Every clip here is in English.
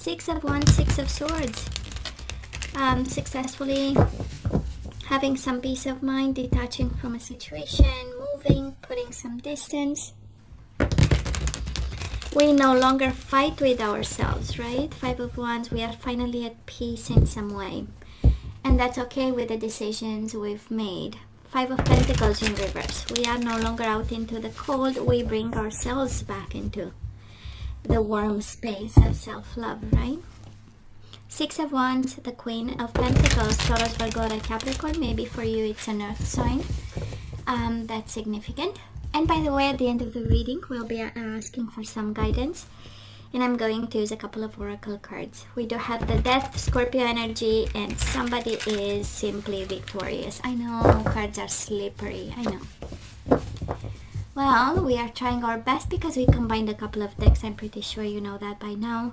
Six of Wands, Six of Swords. Successfully having some peace of mind, detaching from a situation, moving, putting some distance. We no longer fight with ourselves, right? Five of Wands, we are finally at peace in some way. And that's okay with the decisions we've made. Five of Pentacles in reverse. We are no longer out into the cold. We bring ourselves back into the warm space of self-love, right? Six of Wands, the Queen of Pentacles, Taurus, Virgo, Capricorn. Maybe for you it's an earth sign. That's significant. And by the way, at the end of the reading, we'll be asking for some guidance. And I'm going to use a couple of oracle cards. We do have the Death, Scorpio energy, and somebody is simply victorious. I know, cards are slippery, I know. Well, we are trying our best because we combined a couple of decks. I'm pretty sure you know that by now.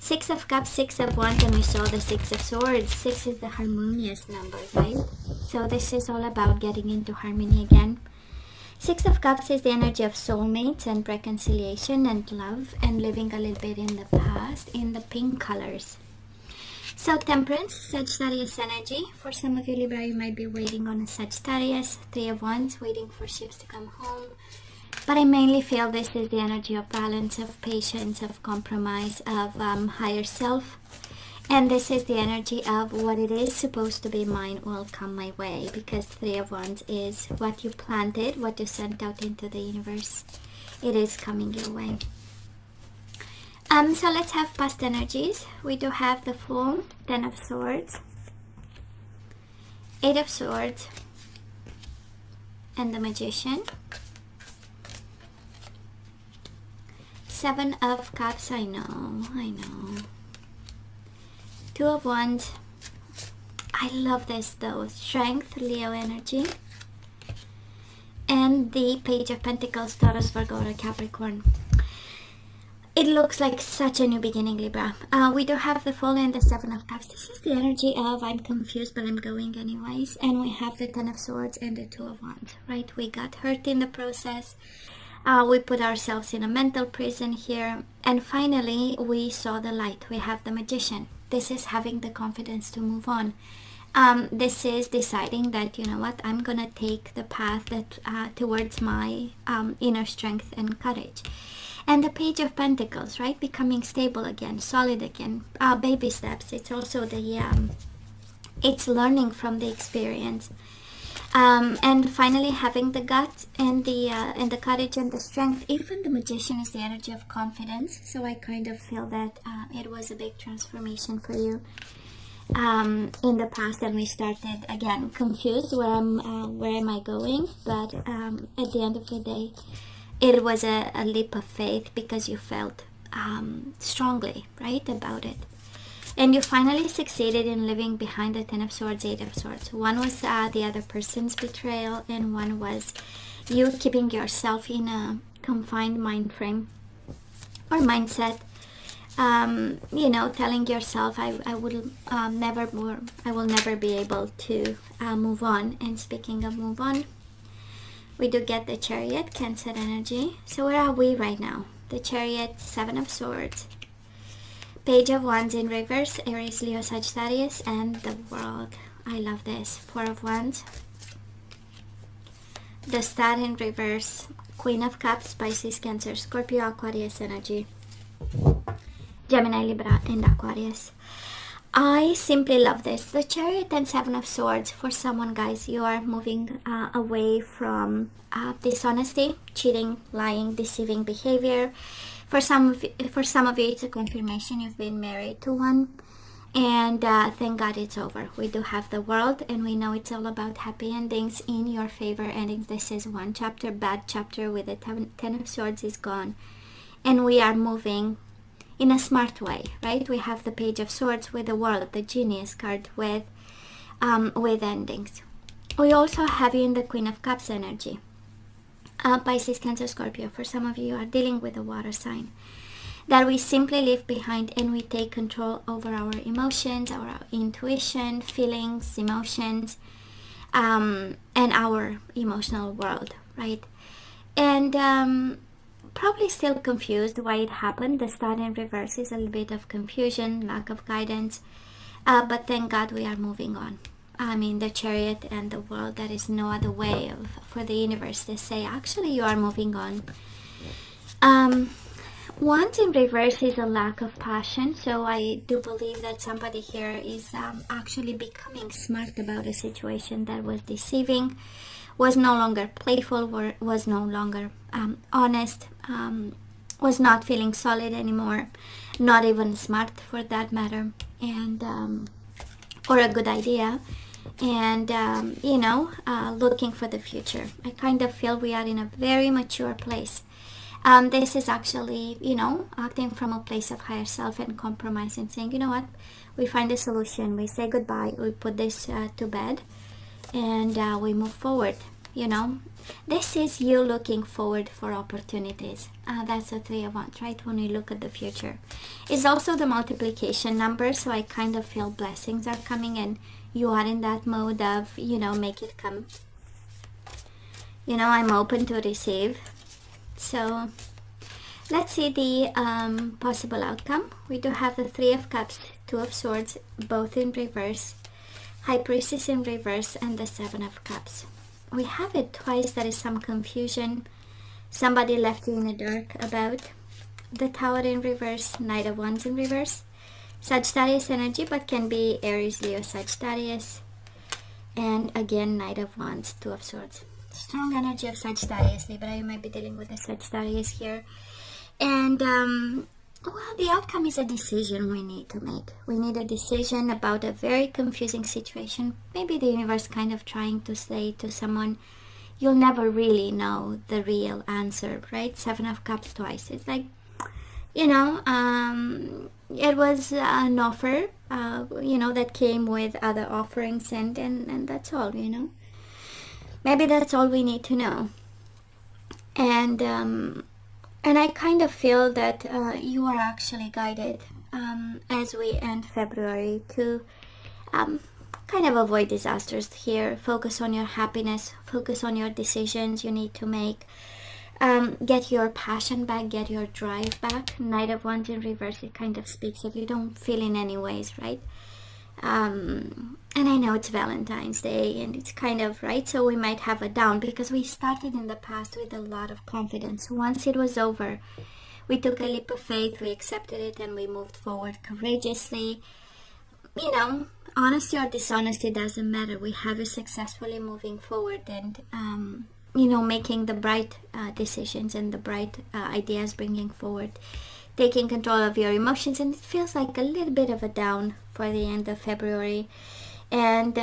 Six of Cups, Six of Wands, and we saw the Six of Swords. Six is the harmonious number, right? So this is all about getting into harmony again. Six of Cups is the energy of soulmates and reconciliation and love and living a little bit in the past in the pink colors. So Temperance, Sagittarius energy. For some of you Libra, you might be waiting on a Sagittarius. Three of Wands, waiting for ships to come home. But I mainly feel this is the energy of balance, of patience, of compromise, of higher self. And this is the energy of what it is supposed to be mine will come my way. Because Three of Wands is what you planted, what you sent out into the universe. It is coming your way. So let's have past energies. We do have the Fool, Ten of Swords, Eight of Swords, and the Magician. Seven of Cups, I know. Two of Wands. I love this though. Strength, Leo energy. And the Page of Pentacles, Taurus, Virgo, Capricorn. It looks like such a new beginning, Libra. We do have the Fool and the Seven of Cups. This is the energy of I'm confused, but I'm going anyways. And we have the Ten of Swords and the Two of Wands, right? We got hurt in the process. We put ourselves in a mental prison here. And finally, we saw the light. We have the Magician. This is having the confidence to move on. This is deciding that, you know what, I'm going to take the path that towards my inner strength and courage. And the Page of Pentacles, right? Becoming stable again, solid again. Baby steps. It's also the, it's learning from the experience. And finally having the gut and the courage and the strength. Even the Magician is the energy of confidence. So I kind of feel that it was a big transformation for you in the past. And we started again confused where am I going? But at the end of the day, it was a leap of faith because you felt strongly, right, about it. And you finally succeeded in living behind the Ten of Swords, Eight of Swords. One was the other person's betrayal, and one was you keeping yourself in a confined mind frame or mindset. You know, telling yourself, I will never be able to move on. And speaking of move on, we do get the Chariot, Cancer energy. So where are we right now? The Chariot, Seven of Swords, Page of Wands in reverse, Aries, Leo, Sagittarius, and the World. I love this. Four of Wands, the Star in reverse, Queen of Cups, Pisces, Cancer, Scorpio, Aquarius energy, Gemini, Libra, and Aquarius. I simply love this. The Chariot and Seven of Swords. For someone, guys, you are moving away from dishonesty, cheating, lying, deceiving behavior. For some of you, it's a confirmation you've been married to one. And thank God it's over. We do have the World, and we know it's all about happy endings, in your favor endings. This is one chapter, bad chapter with the Ten of Swords is gone. And we are moving in a smart way, right? We have the Page of Swords with the World, the Genius card with endings. We also have you in the Queen of Cups energy. Pisces, Cancer, Scorpio. For some of you are dealing with a water sign. That we simply leave behind and we take control over our emotions, our intuition, feelings, emotions, and our emotional world, right? And probably still confused why it happened. The Star in reverse is a little bit of confusion, lack of guidance, but thank God we are moving on. I mean, the Chariot and the World, there is no other way for the universe to say, actually, you are moving on. Wands in reverse is a lack of passion, so I do believe that somebody here is actually becoming smart about a situation that was deceiving, was no longer playful, was no longer honest, was not feeling solid anymore, not even smart for that matter, and or a good idea, and looking for the future. I kind of feel we are in a very mature place. This is actually, acting from a place of higher self and compromise and saying, you know what, we find a solution, we say goodbye, we put this to bed, and we move forward. This is you looking forward for opportunities. That's the Three of Wands, right? When we look at the future, it's also the multiplication number, so I kind of feel blessings are coming, and you are in that mode of, make it come. I'm open to receive. So let's see the possible outcome. We do have the Three of Cups, Two of Swords, both in reverse, High Priestess in reverse, and the Seven of Cups. We have it twice. There is some confusion. Somebody left you in the dark about the Tower in reverse, Knight of Wands in reverse, Sagittarius energy, but can be Aries, Leo, Sagittarius, and again Knight of Wands, Two of Swords. Strong energy of Sagittarius, Libra. You might be dealing with a Sagittarius here. And, well, the outcome is a decision we need to make. We need a decision about a very confusing situation. Maybe the universe kind of trying to say to someone, you'll never really know the real answer, right? Seven of Cups twice. It's like, it was an offer, that came with other offerings, and that's all, Maybe that's all we need to know. And I kind of feel that you are actually guided as we end February to kind of avoid disasters here. Focus on your happiness. Focus on your decisions you need to make. Get your passion back. Get your drive back. Knight of Wands in reverse, it kind of speaks if you don't feel in any ways, right? And I know it's Valentine's Day and it's kind of, right, so we might have a down because we started in the past with a lot of confidence. Once it was over, we took a leap of faith, we accepted it, and we moved forward courageously. Honesty or dishonesty doesn't matter. We have it successfully moving forward and making the bright decisions and the bright ideas, bringing forward, taking control of your emotions. And it feels like a little bit of a down for the end of February, and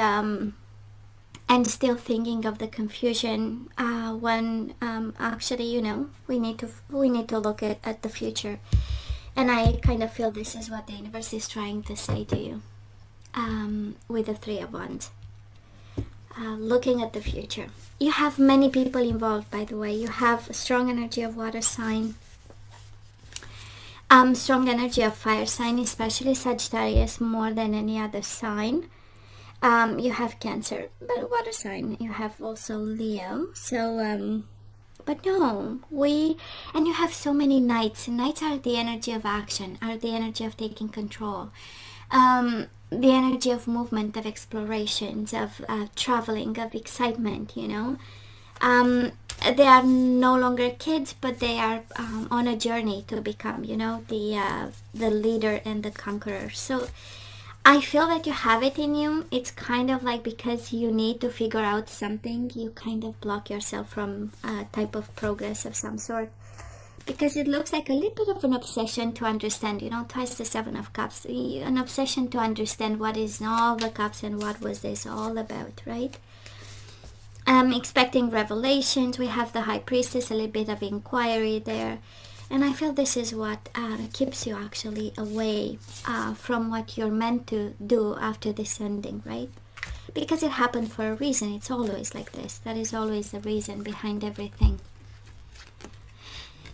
still thinking of the confusion when actually we need to look at the future. And I kind of feel this is what the universe is trying to say to you with the Three of Wands. Looking at the future, you have many people involved, by the way. You have a strong energy of water sign, strong energy of fire sign, especially Sagittarius more than any other sign. You have Cancer, but water sign. You have also Leo. So, but no, and you have so many Knights. Knights are the energy of action, are the energy of taking control, the energy of movement, of explorations, of traveling, of excitement, They are no longer kids, but they are on a journey to become, the leader and the conqueror. So I feel that you have it in you. It's kind of like because you need to figure out something, you kind of block yourself from a type of progress of some sort. Because it looks like a little bit of an obsession to understand, twice the Seven of Cups. An obsession to understand what is all the cups and what was this all about, right? Expecting revelations. We have the High Priestess, a little bit of inquiry there. And I feel this is what keeps you actually away from what you're meant to do after this ending, right? Because it happened for a reason. It's always like this. That is always the reason behind everything.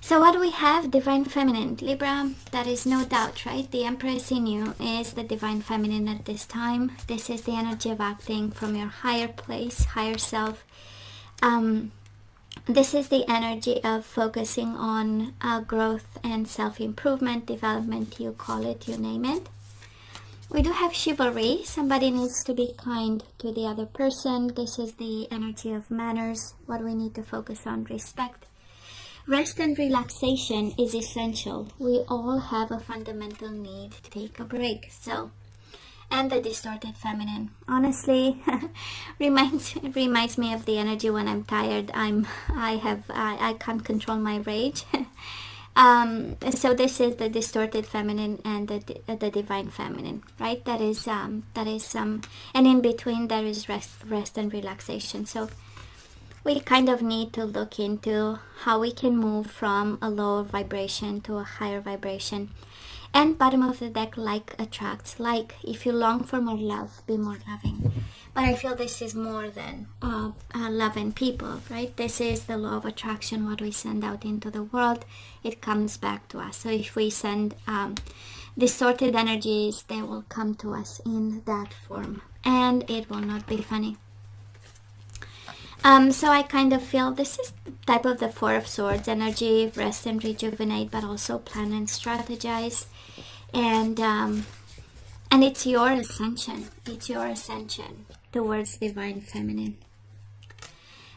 So what do we have? Divine Feminine. Libra, that is no doubt, right? The Empress in you is the Divine Feminine at this time. This is the energy of acting from your higher place, higher self. This is the energy of focusing on growth and self-improvement, development, you call it, you name it. We do have chivalry. Somebody needs to be kind to the other person. This is the energy of manners, what we need to focus on, respect. Rest and relaxation is essential. We all have a fundamental need to take a break. So, and the distorted feminine, honestly, reminds me of the energy when I'm tired. I can't control my rage. So this is the distorted feminine and the divine feminine, right? That is and in between there is rest and relaxation. So we kind of need to look into how we can move from a lower vibration to a higher vibration. And bottom of the deck, like attracts like. If you long for more love, be more loving. But I feel this is more than love and people, right? This is the law of attraction. What we send out into the world, it comes back to us. So if we send distorted energies, they will come to us in that form, and it will not be funny. So I kind of feel this is the type of the Four of Swords energy, rest and rejuvenate, but also plan and strategize. And it's your ascension. It's your ascension towards divine feminine.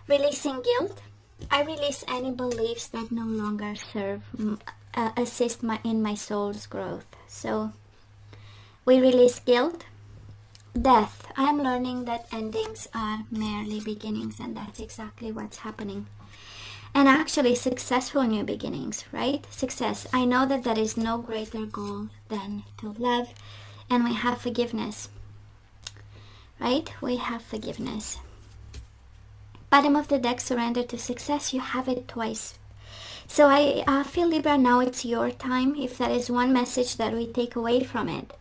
Releasing guilt. I release any beliefs that no longer serve, assist in my soul's growth. So we release guilt. Death. I am learning that endings are merely beginnings, and that's exactly what's happening. And actually successful new beginnings, right? Success. I know that there is no greater goal than to love, and we have forgiveness, right? We have forgiveness. Bottom of the deck, surrender to success. You have it twice. So I feel, Libra, now it's your time. If there is one message that we take away from it,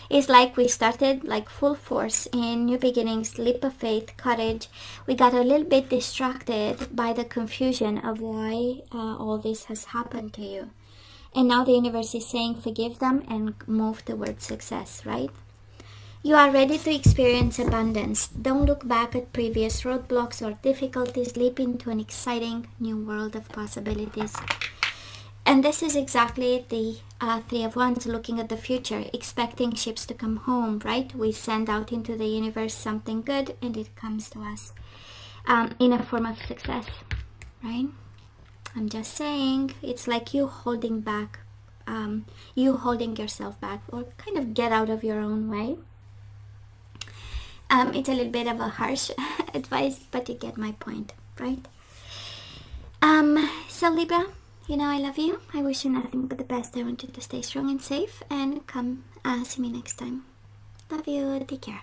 it's like we started like full force in new beginnings, leap of faith, courage. We got a little bit distracted by the confusion of why all this has happened to you. And now the universe is saying forgive them and move towards success, right? You are ready to experience abundance. Don't look back at previous roadblocks or difficulties. Leap into an exciting new world of possibilities. And this is exactly the Three of Wands, looking at the future, expecting ships to come home, right? We send out into the universe something good, and it comes to us in a form of success, right? I'm just saying, it's like you holding back, you holding yourself back, or kind of get out of your own way. It's a little bit of a harsh advice, but you get my point, right? So Libra, you know I love you. I wish you nothing but the best. I want you to stay strong and safe, and come see me next time. Love you. Take care.